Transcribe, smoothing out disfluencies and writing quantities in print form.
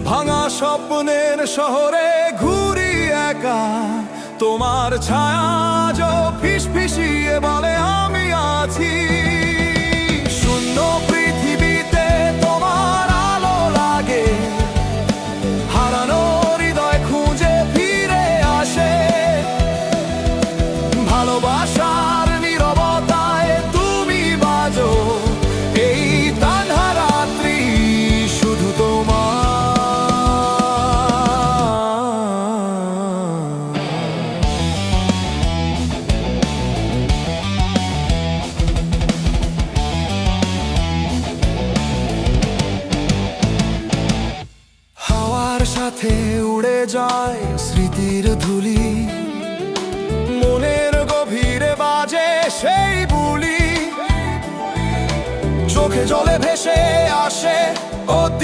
ভাঙা স্বপ্নের শহরে ঘুরি একা, তোমার ছায়া যো ফিসফিসিয়ে বলে আমি আছি। শূন্য পৃথিবীতে তোমার আলো লাগে, হারানো হৃদয় খুঁজে ফিরে আসে। ভালোবাসার নীরবতায় তুমি বাজো, এই তানহা রাত্রি শুধু তোমার। হাওয়ার সাথে উড়ে যায় স্মৃতির ধুলি, মনের গভীরে বাজে সেই বুলি, চোখে জলে ভেসে আসে